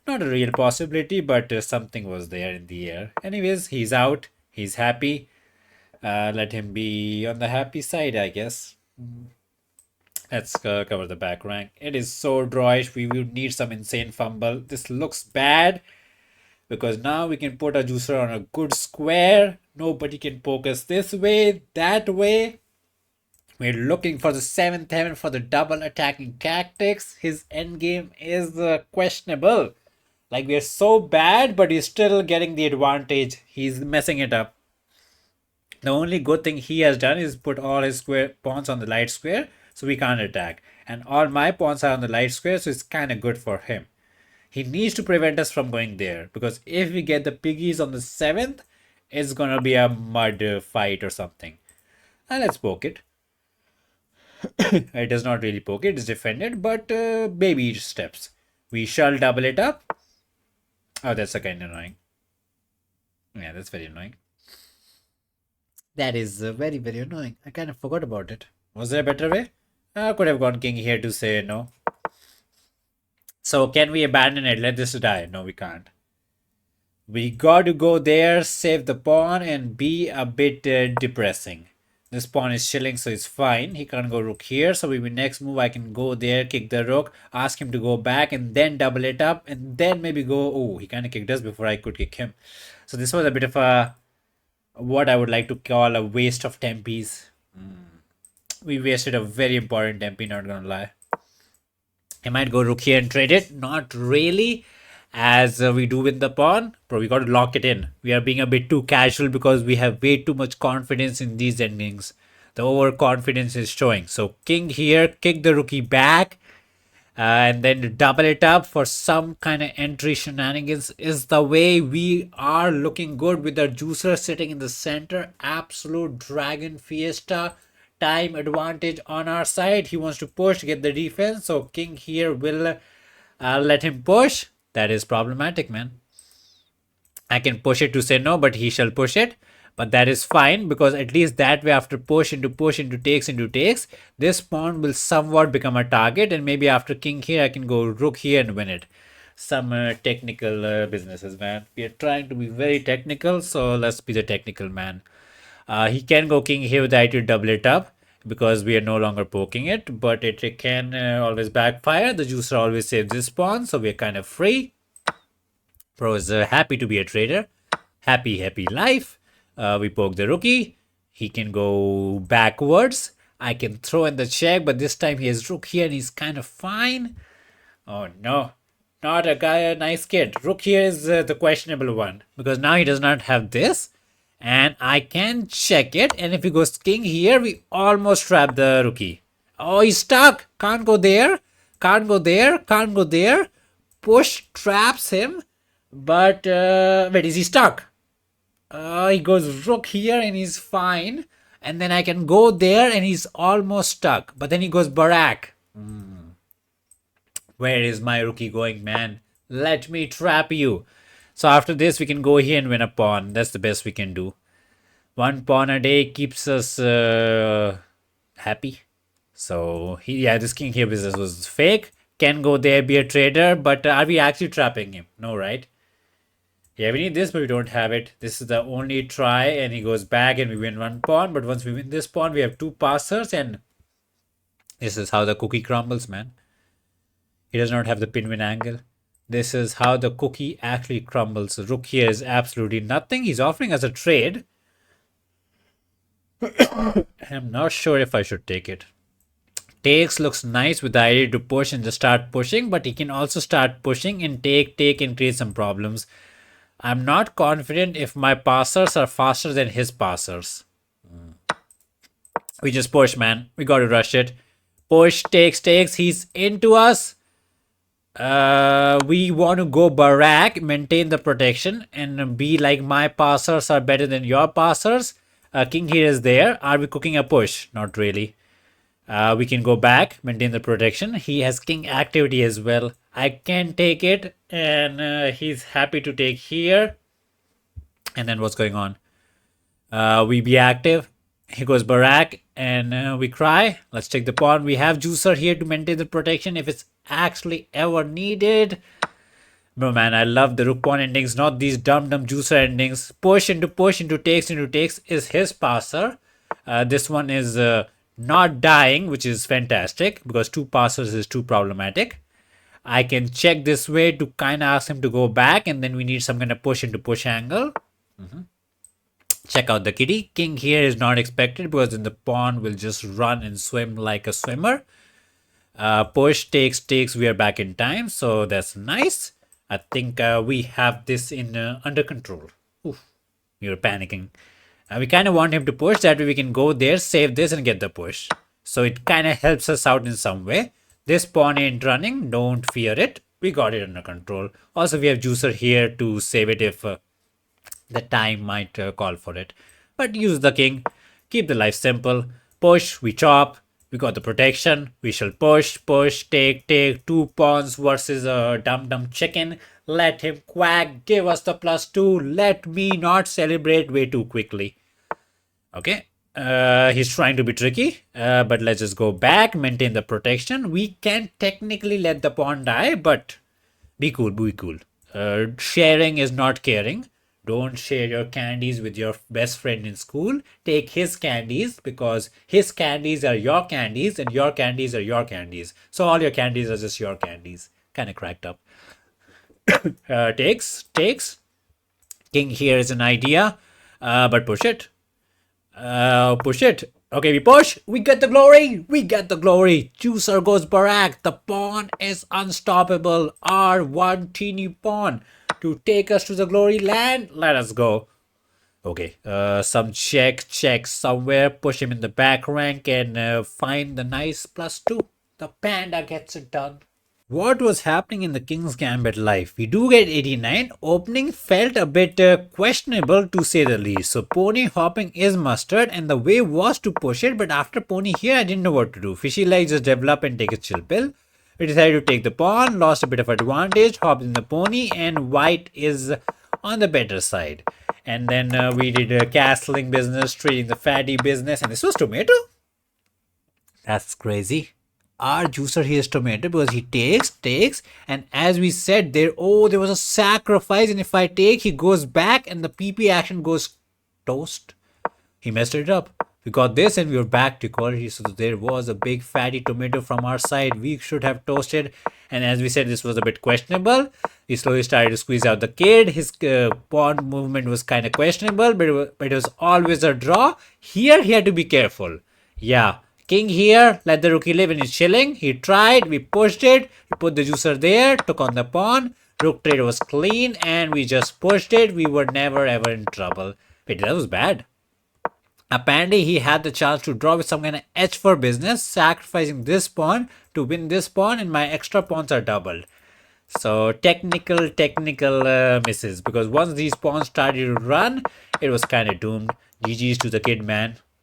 Not a real possibility, but something was there in the air. Anyways, he's out. He's happy. Let him be on the happy side, I guess. Let's cover the back rank. It is so drawish. We would need some insane fumble. This looks bad because now we can put a juicer on a good square. Nobody can poke us this way, that way. We're looking for the 7th heaven for the double attacking tactics. His endgame is questionable. Like, we're so bad, but he's still getting the advantage. He's messing it up. The only good thing he has done is put all his square pawns on the light square, so we can't attack. And all my pawns are on the light square, so it's kind of good for him. He needs to prevent us from going there, because if we get the piggies on the 7th, it's gonna be a mud fight or something. And let's poke it. It does not really poke it, it's defended, but baby steps. We shall double it up. Oh, that's a kind of annoying. Yeah, that's very annoying. That is very, very annoying. I kind of forgot about it. Was there a better way? I could have gone king here to say no. So can we abandon it? Let this die. No, we can't. We got to go there, save the pawn, and be a bit depressing. This pawn is chilling, so it's fine. He can't go rook here, so maybe next move I can go there, kick the rook, ask him to go back, and then double it up, and then maybe go... Oh, he kind of kicked us before I could kick him. So this was a bit of a... what I would like to call a waste of tempies. We wasted a very important tempi, not gonna lie. I might go rook here and trade it. Not really, as we do with the pawn. But we got to lock it in. We are being a bit too casual because we have way too much confidence in these endings. The overconfidence is showing. So king here, kick the rookie back, and then double it up for some kind of entry shenanigans is the way. We are looking good with our juicer sitting in the center. Absolute dragon fiesta. Time advantage on our side. He wants to push, get the defense. So king here will let him push. That is problematic, man. I can push it to say no, but he shall push it. But that is fine, because at least that way, after push into takes, this pawn will somewhat become a target. And maybe after king here, I can go rook here and win it. Some technical businesses, man. We are trying to be very technical, so let's be the technical man. He can go king here with the idea to double it up, because we are no longer poking it, but it can always backfire. The juicer always saves this pawn, so we're kind of free. Pro is happy to be a trader. Happy life. We poke the rookie. He can go backwards. I can throw in the check, but this time he has rook here and he's kind of fine. Oh no, not a guy, a nice kid. Rook here is the questionable one, because now he does not have this. And I can check it. And if he goes king here, we almost trap the rookie. Oh, he's stuck. Can't go there. Can't go there. Can't go there. Push traps him. But, wait, is he stuck? He goes rook here and he's fine. And then I can go there and he's almost stuck. But then he goes barak. Where is my rookie going, man? Let me trap you. So after this, we can go here and win a pawn. That's the best we can do. One pawn a day keeps us happy. So, this king here business was fake. Can go there, be a trader. But are we actually trapping him? No, right? Yeah, we need this, but we don't have it. This is the only try, and he goes back and we win one pawn. But once we win this pawn, we have two passers, and this is how the cookie crumbles, man. He does not have the pin-win angle. This is how the cookie actually crumbles. Rook here is absolutely nothing. He's offering us a trade. I'm not sure if I should take it. Takes looks nice with the idea to push and just start pushing, but he can also start pushing and take and create some problems. I'm not confident if my passers are faster than his passers. We just push, man. We got to rush it. Push, takes. He's into us. We want to go barak, maintain the protection, and be like my passers are better than your passers. King here is there. Are we cooking a push? Not really. We can go back, maintain the protection. He has king activity as well. I can take it, and he's happy to take here. And then what's going on? We be active. He goes barak, and we cry. Let's take the pawn. We have juicer here to maintain the protection if it's actually ever needed. Bro, man, I love the rook pawn endings, not these dumb juicer endings. Push into takes is his passer. This one is not dying, which is fantastic, because two passers is too problematic. I can check this way to kind of ask him to go back, and then we need some kind of push into push angle. Check out the kitty. King here is not expected, because then the pawn will just run and swim like a swimmer. Push, takes, we are back in time, so that's nice. I think we have this in under control. Oof, you're panicking. We kind of want him to push, that way we can go there, save this, and get the push. So it kind of helps us out in some way. This pawn ain't running, don't fear it. We got it under control. Also, we have juicer here to save it if the time might call for it. But use the king, keep the life simple. Push, we chop. We got the protection. We shall push, take. Two pawns versus a dumb chicken. Let him quack. Give us the +2. Let me not celebrate way too quickly. Okay. He's trying to be tricky, but let's just go back, maintain the protection. We can technically let the pawn die, but be cool, be cool. Sharing is not caring. Don't share your candies with your best friend in school. Take his candies because his candies are your candies and your candies are your candies. So all your candies are just your candies. Kind of cracked up. Takes. King here is an idea, but push it. Push it. Okay, we push. We get the glory. We get the glory. Juicer goes Barak. The pawn is unstoppable. R1 teeny pawn to take us to the glory land. Let us go. Okay, some check somewhere. Push him in the back rank and find the nice +2. The panda gets it done. What was happening in the King's Gambit life? We do get 89. Opening felt a bit questionable to say the least. So pony hopping is mustard and the way was to push it, but after pony here I didn't know what to do. Fishy like just develop and take a chill pill. We decided to take the pawn, lost a bit of advantage, hopped in the pony, and white is on the better side. And then we did a castling business, trading the fatty business, and this was tomato? That's crazy. Our juicer here is tomato because he takes, and as we said there, oh, there was a sacrifice, and if I take, he goes back, and the PP action goes toast. He messed it up. We got this, and we were back to equality. So there was a big fatty tomato from our side. We should have toasted, and as we said, this was a bit questionable. We slowly started to squeeze out the kid. His pawn movement was kind of questionable, but it was always a draw. Here, he had to be careful. Yeah. King here, let the rookie live and he's chilling. He tried, we pushed it, we put the juicer there, took on the pawn. Rook trade was clean and we just pushed it. We were never ever in trouble. Wait, that was bad. Apparently, he had the chance to draw with some kind of edge for business, sacrificing this pawn to win this pawn, and my extra pawns are doubled. So technical misses, because once these pawns started to run, it was kind of doomed. GG's to the kid, man.